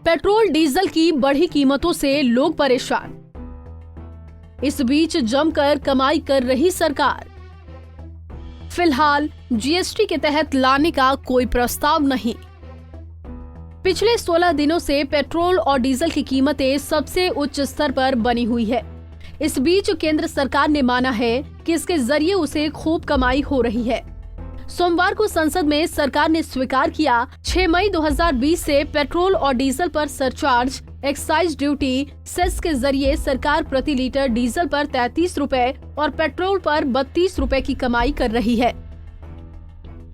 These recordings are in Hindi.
पेट्रोल डीजल की बढ़ी कीमतों से लोग परेशान। इस बीच जमकर कमाई कर रही सरकार। फिलहाल जीएसटी के तहत लाने का कोई प्रस्ताव नहीं। पिछले 16 दिनों से पेट्रोल और डीजल की कीमतें सबसे उच्च स्तर पर बनी हुई है। इस बीच केंद्र सरकार ने माना है कि इसके जरिए उसे खूब कमाई हो रही है। सोमवार को संसद में सरकार ने स्वीकार किया 6 मई 2020 से पेट्रोल और डीजल पर सरचार्ज, एक्साइज ड्यूटी, सेस के जरिए सरकार प्रति लीटर डीजल पर 33 रुपए और पेट्रोल पर 32 रुपए की कमाई कर रही है।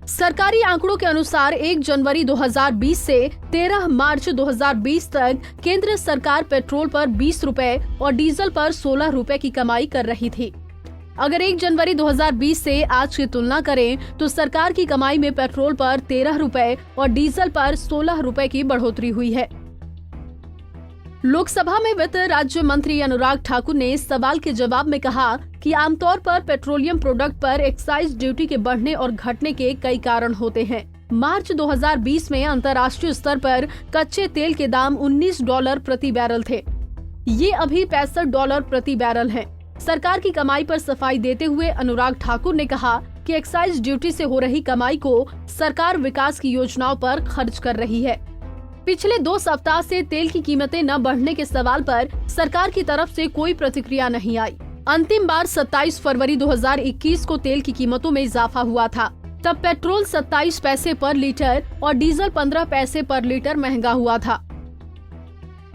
सरकारी आंकड़ों के अनुसार 1 जनवरी 2020 से 13 मार्च 2020 तक केंद्र सरकार पेट्रोल पर 20 रुपए और डीजल पर 16 रुपए की कमाई कर रही थी। अगर 1 जनवरी 2020 से आज की तुलना करें तो सरकार की कमाई में पेट्रोल पर 13 रुपए और डीजल पर 16 रुपए की बढ़ोतरी हुई है। लोकसभा में वित्त राज्य मंत्री अनुराग ठाकुर ने सवाल के जवाब में कहा कि आमतौर पर पेट्रोलियम प्रोडक्ट पर एक्साइज ड्यूटी के बढ़ने और घटने के कई कारण होते हैं। मार्च 2020 में अंतर्राष्ट्रीय स्तर पर कच्चे तेल के दाम $19 प्रति बैरल थे। ये अभी $65 प्रति बैरल हैं। सरकार की कमाई पर सफाई देते हुए अनुराग ठाकुर ने कहा कि एक्साइज ड्यूटी से हो रही कमाई को सरकार विकास की योजनाओं पर खर्च कर रही है। पिछले 2 सप्ताह से तेल की कीमतें न बढ़ने के सवाल पर सरकार की तरफ से कोई प्रतिक्रिया नहीं आई। अंतिम बार 27 फरवरी 2021 को तेल की कीमतों में इजाफा हुआ था। तब पेट्रोल 27 पैसे पर लीटर और डीजल 15 पैसे पर लीटर महंगा हुआ था।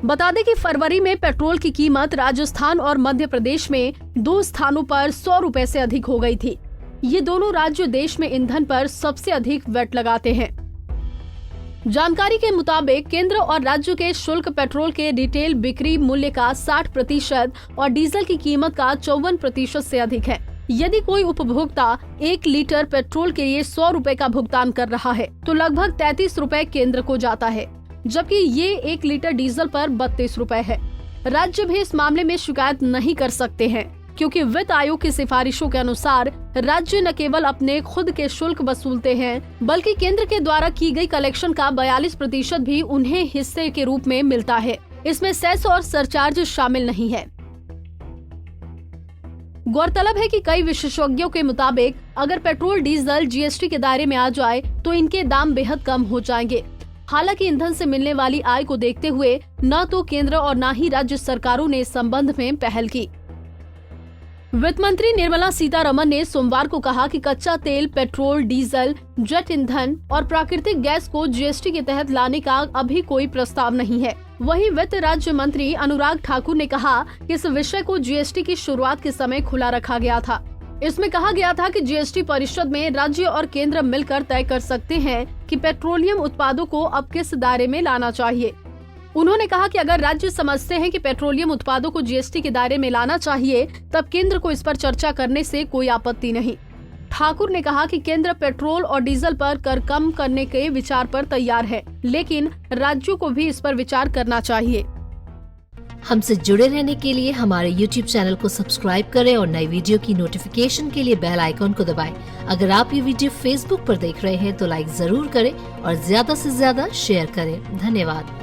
बता दें कि फरवरी में पेट्रोल की कीमत राजस्थान और मध्य प्रदेश में 2 स्थानों पर 100 रुपए से अधिक हो गई थी। ये दोनों राज्य देश में ईंधन पर सबसे अधिक वैट लगाते हैं। जानकारी के मुताबिक केंद्र और राज्य के शुल्क पेट्रोल के रिटेल बिक्री मूल्य का 60% और डीजल की कीमत का 54% से अधिक है। यदि कोई उपभोक्ता 1 लीटर पेट्रोल के लिए 100 रुपए का भुगतान कर रहा है तो लगभग 33 रुपए केंद्र को जाता है, जबकि ये 1 लीटर डीजल पर 32 रुपए है। राज्य भी इस मामले में शिकायत नहीं कर सकते हैं, क्योंकि वित्त आयोग की सिफारिशों के अनुसार राज्य न केवल अपने खुद के शुल्क वसूलते हैं, बल्कि केंद्र के द्वारा की गई कलेक्शन का 42% भी उन्हें हिस्से के रूप में मिलता है। इसमें सेस और सरचार्ज शामिल नहीं है। गौरतलब है कि कई विशेषज्ञों के मुताबिक अगर पेट्रोल डीजल जीएसटी के दायरे में आ जाए तो इनके दाम बेहद कम हो जाएंगे। हालांकि ईंधन से मिलने वाली आय को देखते हुए न तो केंद्र और न ही राज्य सरकारों ने इस संबंध में पहल की। वित्त मंत्री निर्मला सीतारमण ने सोमवार को कहा कि कच्चा तेल, पेट्रोल, डीजल, जेट ईंधन और प्राकृतिक गैस को जीएसटी के तहत लाने का अभी कोई प्रस्ताव नहीं है। वहीं वित्त राज्य मंत्री अनुराग ठाकुर ने कहा कि इस विषय को जीएसटी की शुरुआत के समय खुला रखा गया था। इसमें कहा गया था कि जीएसटी परिषद में राज्य और केंद्र मिलकर तय कर सकते हैं कि पेट्रोलियम उत्पादों को अब किस दायरे में लाना चाहिए। उन्होंने कहा कि अगर राज्य समझते हैं कि पेट्रोलियम उत्पादों को जीएसटी के दायरे में लाना चाहिए, तब केंद्र को इस पर चर्चा करने से कोई आपत्ति नहीं। ठाकुर ने कहा कि केंद्र पेट्रोल और डीजल पर कर कम करने के विचार पर तैयार है, लेकिन राज्यों को भी इस पर विचार करना चाहिए। हमसे जुड़े रहने के लिए हमारे YouTube चैनल को सब्सक्राइब करें और नई वीडियो की नोटिफिकेशन के लिए बेल आइकॉन को दबाएं। अगर आप ये वीडियो Facebook पर देख रहे हैं तो लाइक जरूर करें और ज्यादा से ज्यादा शेयर करें। धन्यवाद।